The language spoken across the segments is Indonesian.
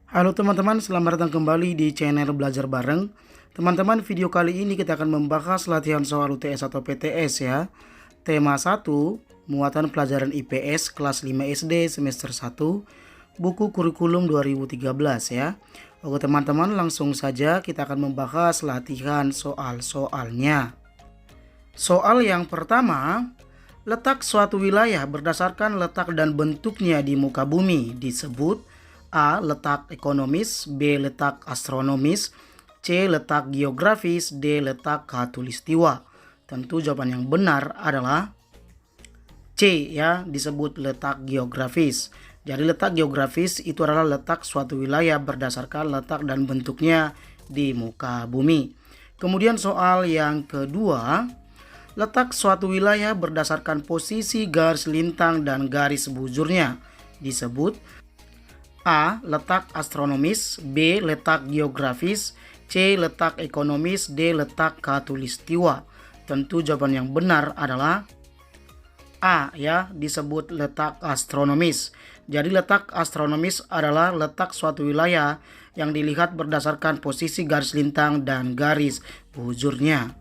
Halo teman-teman, selamat datang kembali di channel Belajar Bareng. Teman-teman, video kali ini kita akan membahas latihan soal UTS atau PTS ya. Tema 1, muatan pelajaran IPS kelas 5 SD semester 1, buku kurikulum 2013 ya. Oke teman-teman, langsung saja kita akan membahas latihan soal-soalnya. Soal yang pertama, letak suatu wilayah berdasarkan letak dan bentuknya di muka bumi disebut A. Letak ekonomis, B. Letak astronomis, C. Letak geografis, D. Letak khatulistiwa. Tentu jawaban yang benar adalah C ya, disebut letak geografis. Jadi letak geografis itu adalah letak suatu wilayah berdasarkan letak dan bentuknya di muka bumi. Kemudian soal yang kedua, letak suatu wilayah berdasarkan posisi garis lintang dan garis bujurnya disebut A. Letak astronomis, B. Letak geografis, C. Letak ekonomis, D. Letak khatulistiwa. Tentu jawaban yang benar adalah A ya, disebut letak astronomis. Jadi letak astronomis adalah letak suatu wilayah yang dilihat berdasarkan posisi garis lintang dan garis bujurnya.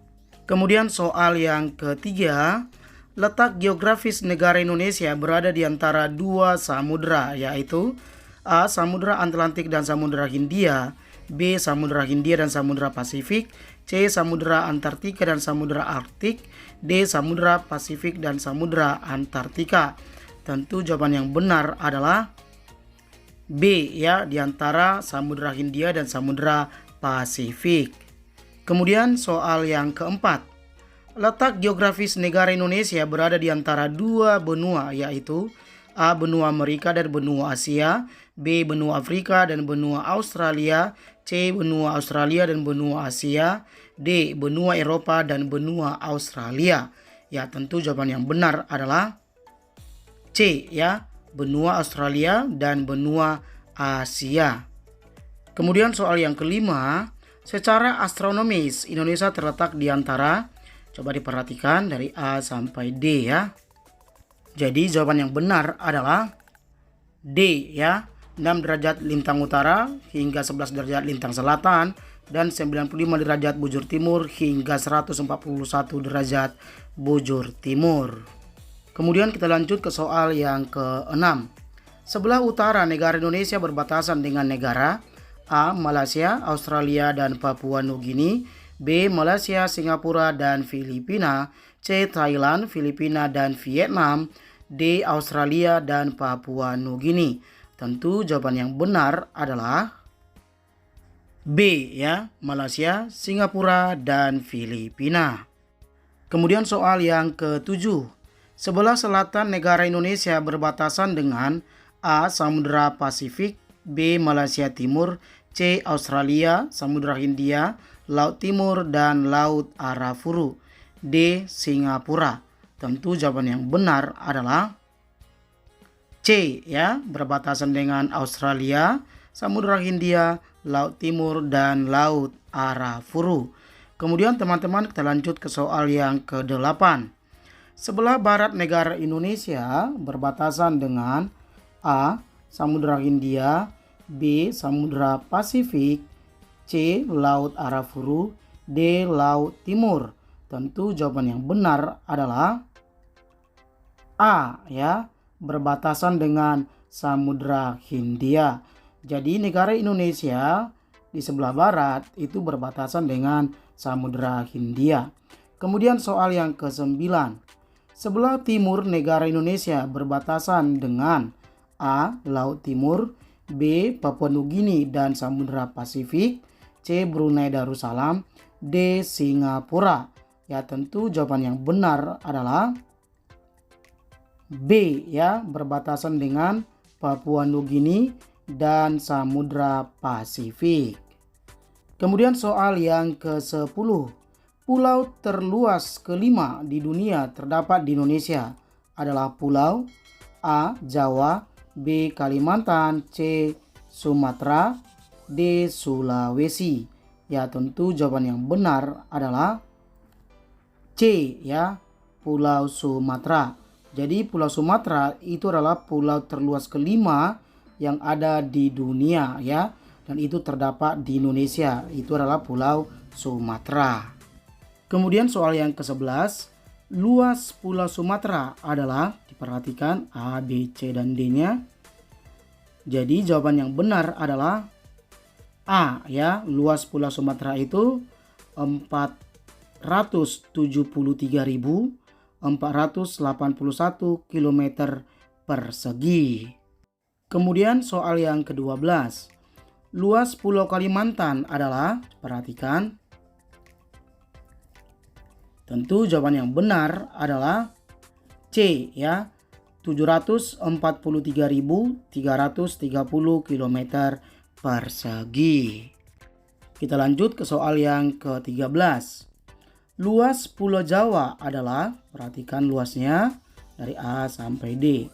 Kemudian soal yang ketiga, letak geografis negara Indonesia berada di antara dua samudra, yaitu A. Samudra Atlantik dan Samudra Hindia, B. Samudra Hindia dan Samudra Pasifik, C. Samudra Antartika dan Samudra Arktik, D. Samudra Pasifik dan Samudra Antartika. Tentu jawaban yang benar adalah B ya, di antara Samudra Hindia dan Samudra Pasifik. Kemudian soal yang keempat, letak geografis negara Indonesia berada di antara dua benua, yaitu A. Benua Amerika dan benua Asia, B. Benua Afrika dan benua Australia, C. Benua Australia dan benua Asia, D. Benua Eropa dan benua Australia. Ya, tentu jawaban yang benar adalah C ya, benua Australia dan benua Asia. Kemudian soal yang kelima, secara astronomis Indonesia terletak di antara, coba diperhatikan dari A sampai D ya. Jadi jawaban yang benar adalah D ya, 6 derajat lintang utara hingga 11 derajat lintang selatan dan 95 derajat bujur timur hingga 141 derajat bujur timur. Kemudian kita lanjut ke soal yang ke-6. Sebelah utara negara Indonesia berbatasan dengan negara A. Malaysia, Australia dan Papua Nugini, B. Malaysia, Singapura dan Filipina, C. Thailand, Filipina dan Vietnam, D. Australia dan Papua Nugini. Tentu jawaban yang benar adalah B ya, Malaysia, Singapura dan Filipina. Kemudian soal yang ke-7. Sebelah selatan negara Indonesia berbatasan dengan A. Samudra Pasifik, B. Malaysia Timur, C. Australia, Samudra Hindia, Laut Timur dan Laut Arafuru, D. Singapura. Tentu jawaban yang benar adalah C ya, berbatasan dengan Australia, Samudra Hindia, Laut Timur dan Laut Arafuru. Kemudian teman-teman kita lanjut ke soal yang ke-8. Sebelah barat negara Indonesia berbatasan dengan A. Samudra Hindia, B. Samudra Pasifik, C. Laut Arafuru, D. Laut Timur. Tentu jawaban yang benar adalah A ya, berbatasan dengan Samudra Hindia. Jadi negara Indonesia di sebelah barat itu berbatasan dengan Samudra Hindia. Kemudian soal yang ke-9. Sebelah timur negara Indonesia berbatasan dengan A. Laut Timur, B. Papua Nugini dan Samudra Pasifik, C. Brunei Darussalam, D. Singapura. Ya, tentu jawaban yang benar adalah B ya, berbatasan dengan Papua Nugini dan Samudra Pasifik. Kemudian soal yang ke-10. Pulau terluas kelima di dunia terdapat di Indonesia adalah pulau A. Jawa, B. Kalimantan, C. Sumatera, D. Sulawesi. Ya, tentu jawaban yang benar adalah C ya, Pulau Sumatera. Jadi Pulau Sumatera itu adalah pulau terluas kelima yang ada di dunia ya. Dan itu terdapat di Indonesia, itu adalah Pulau Sumatera. Kemudian soal yang ke-11, luas Pulau Sumatera adalah, diperhatikan A, B, C, dan D-nya. Jadi jawaban yang benar adalah A ya, luas Pulau Sumatera itu 473.481 km persegi. Kemudian soal yang ke-12, luas Pulau Kalimantan adalah, perhatikan, tentu jawaban yang benar adalah C ya, 743.330 km persegi. Kita lanjut ke soal yang ke-13. Luas Pulau Jawa adalah, perhatikan luasnya dari A sampai D.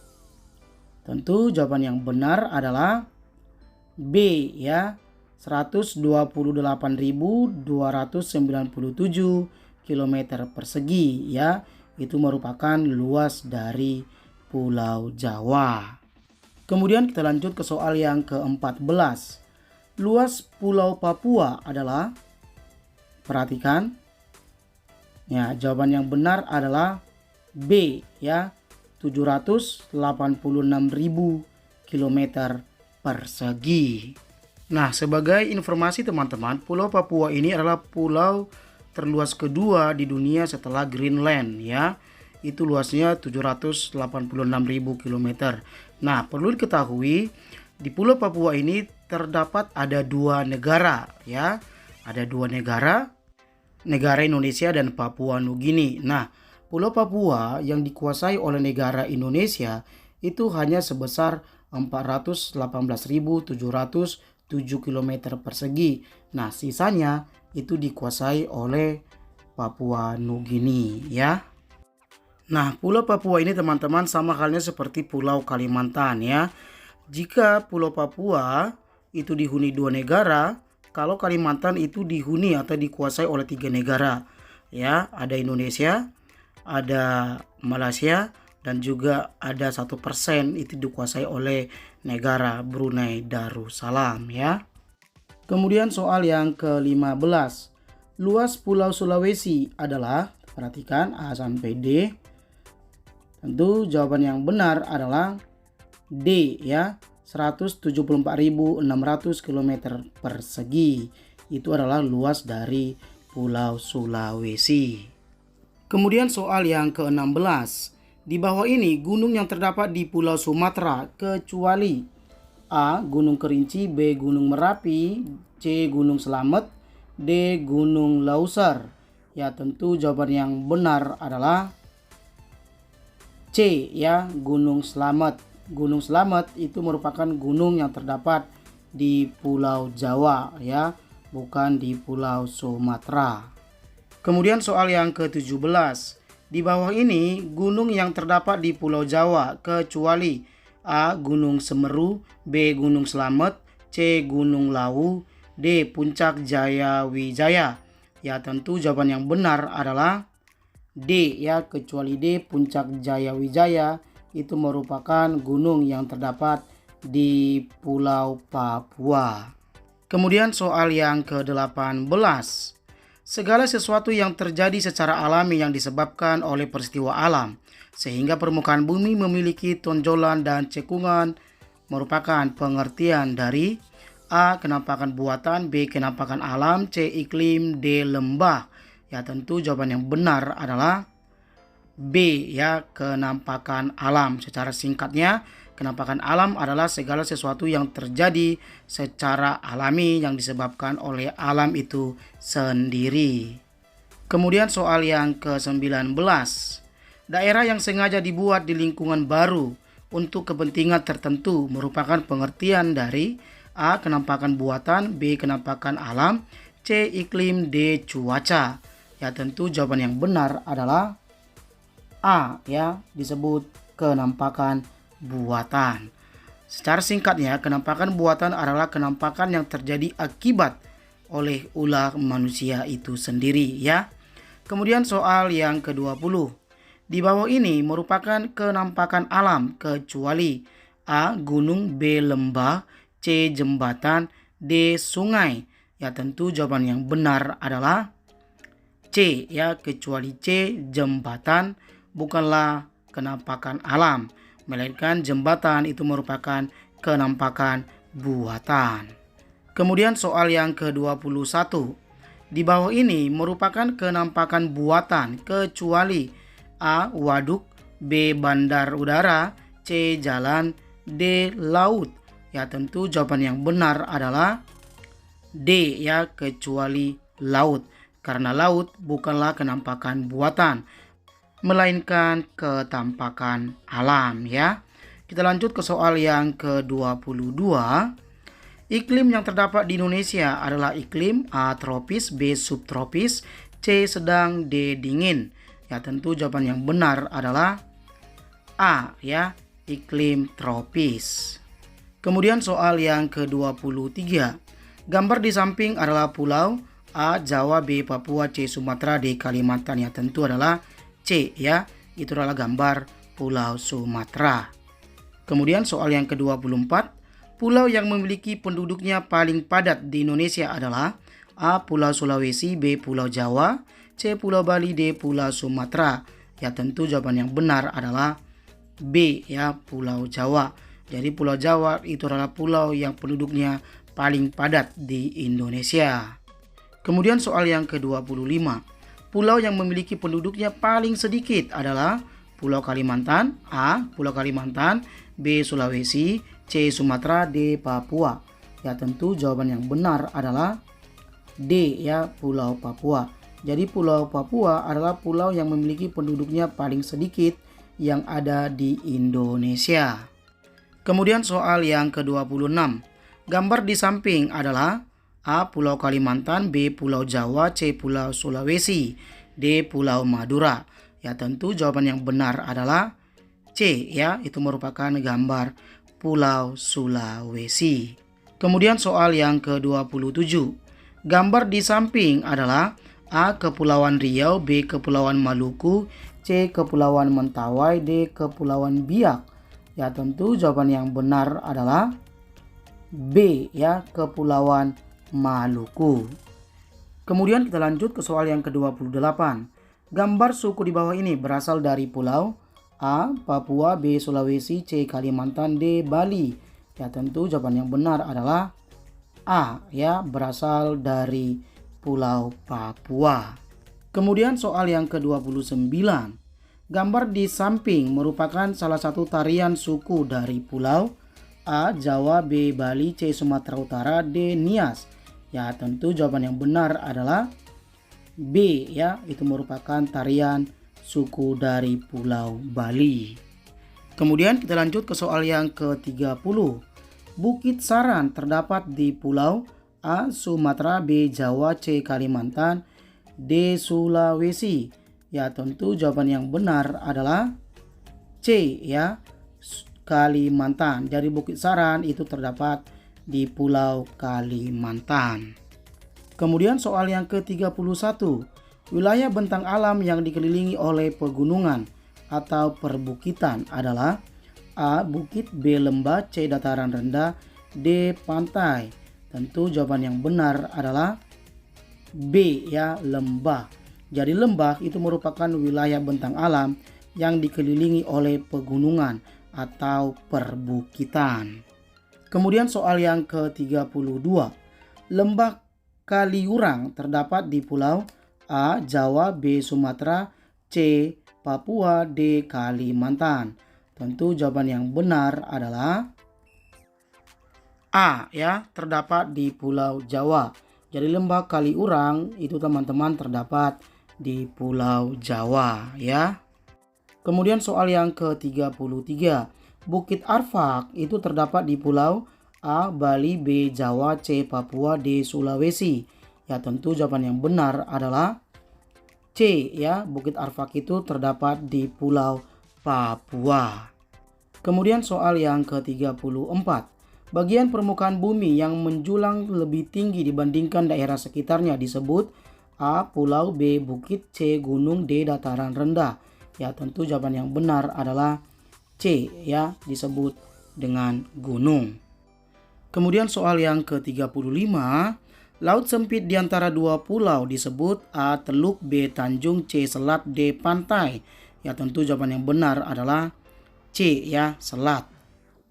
Tentu jawaban yang benar adalah B ya, 128.297 km persegi ya. Itu merupakan luas dari Pulau Jawa. Kemudian kita lanjut ke soal yang ke-14. Luas Pulau Papua adalah, perhatikan. Ya, jawaban yang benar adalah B ya, 786.000 km persegi. Nah, sebagai informasi teman-teman, Pulau Papua ini adalah pulau terluas kedua di dunia setelah Greenland ya. Itu luasnya 786.000 km. Nah, perlu diketahui di Pulau Papua ini terdapat ada dua negara ya. Ada dua negara Indonesia dan Papua Nugini. Nah, Pulau Papua yang dikuasai oleh negara Indonesia itu hanya sebesar 418.707 km persegi. Nah, sisanya itu dikuasai oleh Papua Nugini ya. Nah, Pulau Papua ini teman-teman sama halnya seperti Pulau Kalimantan ya. Jika Pulau Papua itu dihuni dua negara, kalau Kalimantan itu dihuni atau dikuasai oleh tiga negara ya. Ada Indonesia, ada Malaysia, dan juga ada 1% itu dikuasai oleh negara Brunei Darussalam ya. Kemudian soal yang ke-15. Luas Pulau Sulawesi adalah, perhatikan A sampai D. Tentu jawaban yang benar adalah D ya, 174.600 km persegi. Itu adalah luas dari Pulau Sulawesi. Kemudian soal yang ke-16. Di bawah ini gunung yang terdapat di Pulau Sumatera kecuali A. Gunung Kerinci, B. Gunung Merapi, C. Gunung Selamet, D. Gunung Lauser. Ya, tentu jawaban yang benar adalah C ya, Gunung Slamet. Gunung Slamet itu merupakan gunung yang terdapat di Pulau Jawa ya, bukan di Pulau Sumatera. Kemudian soal yang ke-17. Di bawah ini gunung yang terdapat di Pulau Jawa kecuali A. Gunung Semeru, B. Gunung Slamet, C. Gunung Lawu, D. Puncak Jayawijaya. Ya, tentu jawaban yang benar adalah D ya, kecuali D, Puncak Jayawijaya itu merupakan gunung yang terdapat di Pulau Papua. Kemudian soal yang ke-18. Segala sesuatu yang terjadi secara alami yang disebabkan oleh peristiwa alam sehingga permukaan bumi memiliki tonjolan dan cekungan merupakan pengertian dari A. Kenampakan buatan, B. Kenampakan alam, C. Iklim, D. Lembah. Ya, tentu jawaban yang benar adalah B ya, kenampakan alam. Secara singkatnya, kenampakan alam adalah segala sesuatu yang terjadi secara alami yang disebabkan oleh alam itu sendiri. Kemudian soal yang ke-19. Daerah yang sengaja dibuat di lingkungan baru untuk kepentingan tertentu merupakan pengertian dari A. Kenampakan buatan, B. Kenampakan alam, C. Iklim, D. Cuaca. Ya, tentu jawaban yang benar adalah A ya, disebut kenampakan buatan. Secara singkatnya, kenampakan buatan adalah kenampakan yang terjadi akibat oleh ulah manusia itu sendiri ya. Kemudian soal yang ke-20. Di bawah ini merupakan kenampakan alam kecuali A. Gunung, B. Lembah, C. Jembatan, D. Sungai. Ya, tentu jawaban yang benar adalah C, ya, kecuali C, jembatan bukanlah kenampakan alam, melainkan jembatan itu merupakan kenampakan buatan. Kemudian soal yang ke-21. Di bawah ini merupakan kenampakan buatan kecuali A. Waduk, B. Bandar udara, C. Jalan, D. Laut. Ya, tentu jawaban yang benar adalah D, ya, kecuali laut. Karena laut bukanlah kenampakan buatan, melainkan ketampakan alam, ya. Kita lanjut ke soal yang ke-22. Iklim yang terdapat di Indonesia adalah iklim A. Tropis, B. Subtropis, C. Sedang, D. Dingin. Ya, tentu jawaban yang benar adalah A, ya, iklim tropis. Kemudian soal yang ke-23. Gambar di samping adalah pulau A. Jawa, B. Papua, C. Sumatera, D. Kalimantan. Ya, tentu adalah C, ya. Itu adalah gambar Pulau Sumatera. Kemudian soal yang ke-24. Pulau yang memiliki penduduknya paling padat di Indonesia adalah A. Pulau Sulawesi, B. Pulau Jawa, C. Pulau Bali, D. Pulau Sumatera. Ya, tentu jawaban yang benar adalah B, ya, Pulau Jawa. Jadi Pulau Jawa itu adalah pulau yang penduduknya paling padat di Indonesia. Kemudian soal yang ke-25. Pulau yang memiliki penduduknya paling sedikit adalah Pulau Kalimantan, A. Pulau Kalimantan, B. Sulawesi, C. Sumatera, D. Papua. Ya, tentu jawaban yang benar adalah D, ya, Pulau Papua. Jadi Pulau Papua adalah pulau yang memiliki penduduknya paling sedikit yang ada di Indonesia. Kemudian soal yang ke-26. Gambar di samping adalah A. Pulau Kalimantan, B. Pulau Jawa, C. Pulau Sulawesi, D. Pulau Madura. Ya, tentu jawaban yang benar adalah C, ya, itu merupakan gambar Pulau Sulawesi. Kemudian soal yang ke-27. Gambar di samping adalah A. Kepulauan Riau, B. Kepulauan Maluku, C. Kepulauan Mentawai, D. Kepulauan Biak. Ya, tentu jawaban yang benar adalah B, ya, Kepulauan Maluku. Kemudian kita lanjut ke soal yang ke-28. Gambar suku di bawah ini berasal dari pulau A. Papua, B. Sulawesi, C. Kalimantan, D. Bali. Ya, tentu jawaban yang benar adalah A, ya, berasal dari Pulau Papua. Kemudian soal yang ke-29. Gambar di samping merupakan salah satu tarian suku dari pulau A. Jawa, B. Bali, C. Sumatera Utara, D. Nias. Ya, tentu jawaban yang benar adalah B, ya, itu merupakan tarian suku dari Pulau Bali. Kemudian kita lanjut ke soal yang ke-30. Bukit Saran terdapat di pulau A. Sumatera, B. Jawa, C. Kalimantan, D. Sulawesi. Ya, tentu jawaban yang benar adalah C, ya, Kalimantan. Jadi Bukit Saran itu terdapat di Pulau Kalimantan. Kemudian soal yang ke-31. Wilayah bentang alam yang dikelilingi oleh pegunungan atau perbukitan adalah A. Bukit, B. Lembah, C. Dataran rendah, D. Pantai. Tentu jawaban yang benar adalah B, ya, lembah. Jadi lembah itu merupakan wilayah bentang alam yang dikelilingi oleh pegunungan atau perbukitan. Kemudian soal yang ke-32. Lembah Kaliurang terdapat di pulau A. Jawa, B. Sumatera, C. Papua, D. Kalimantan. Tentu jawaban yang benar adalah A, ya, terdapat di Pulau Jawa. Jadi lembah Kaliurang itu teman-teman terdapat di Pulau Jawa, ya. Kemudian soal yang ke-33. Bukit Arfak itu terdapat di pulau A. Bali, B. Jawa, C. Papua, D. Sulawesi. Ya, tentu jawaban yang benar adalah C, ya, Bukit Arfak itu terdapat di Pulau Papua. Kemudian soal yang ke-34. Bagian permukaan bumi yang menjulang lebih tinggi dibandingkan daerah sekitarnya disebut A. Pulau, B. Bukit, C. Gunung, D. Dataran rendah. Ya, tentu jawaban yang benar adalah C, ya, disebut dengan gunung. Kemudian soal yang ke-35, laut sempit di antara dua pulau disebut A. Teluk, B. Tanjung, C. Selat, D. Pantai. Ya tentu jawaban yang benar adalah C ya, selat.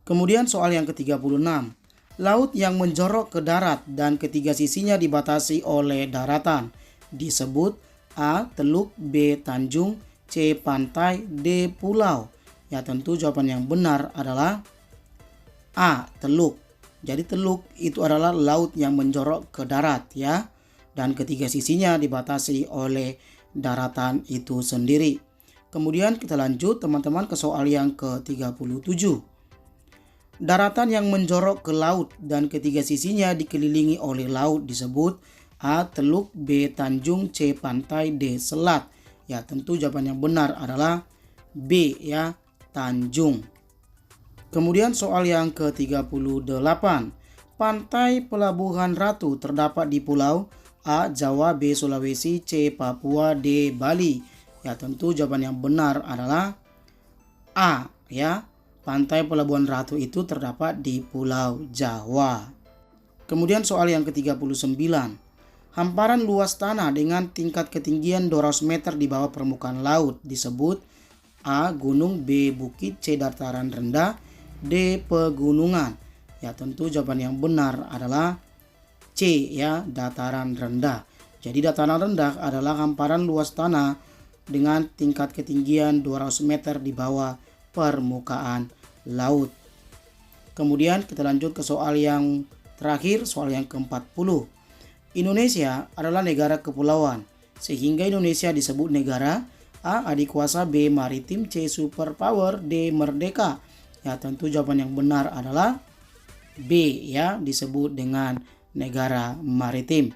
Kemudian soal yang ke-36, laut yang menjorok ke darat dan ketiga sisinya dibatasi oleh daratan disebut A. Teluk, B. Tanjung, C. Pantai, D. Pulau. Ya tentu jawaban yang benar adalah A. Teluk. Jadi teluk itu adalah laut yang menjorok ke darat ya. Dan ketiga sisinya dibatasi oleh daratan itu sendiri. Kemudian kita lanjut teman-teman ke soal yang ke-37. Daratan yang menjorok ke laut dan ketiga sisinya dikelilingi oleh laut disebut A. Teluk, B. Tanjung, C. Pantai, D. Selat. Ya tentu jawaban yang benar adalah B ya, Tanjung. Kemudian soal yang ke-38. Pantai Pelabuhan Ratu terdapat di pulau A. Jawa, B. Sulawesi, C. Papua, D. Bali. Ya tentu jawaban yang benar adalah A ya. Pantai Pelabuhan Ratu itu terdapat di Pulau Jawa. Kemudian soal yang ke-39. Hamparan luas tanah dengan tingkat ketinggian 200 meter di bawah permukaan laut disebut A. Gunung, B. Bukit, C. Dataran rendah, D. Pegunungan. Ya tentu jawaban yang benar adalah C ya, dataran rendah. Jadi dataran rendah adalah hamparan luas tanah dengan tingkat ketinggian 200 meter di bawah permukaan laut. Kemudian kita lanjut ke soal yang terakhir, soal yang ke-40. Indonesia adalah negara kepulauan, sehingga Indonesia disebut negara A. Adikuasa, B. Maritim, C. Superpower, D. Merdeka. Ya tentu jawaban yang benar adalah B ya, disebut dengan negara maritim.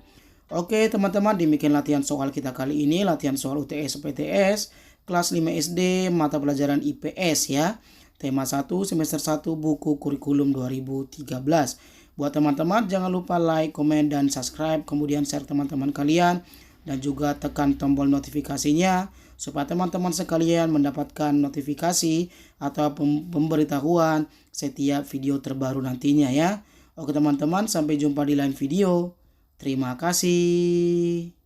Oke teman-teman, demikian latihan soal kita kali ini, latihan soal UTS PTS kelas 5 SD mata pelajaran IPS ya. Tema 1 semester 1 buku kurikulum 2013. Buat teman-teman jangan lupa like, komen, dan subscribe, kemudian share teman-teman kalian dan juga tekan tombol notifikasinya supaya teman-teman sekalian mendapatkan notifikasi atau pemberitahuan setiap video terbaru nantinya ya. Oke teman-teman, sampai jumpa di lain video. Terima kasih.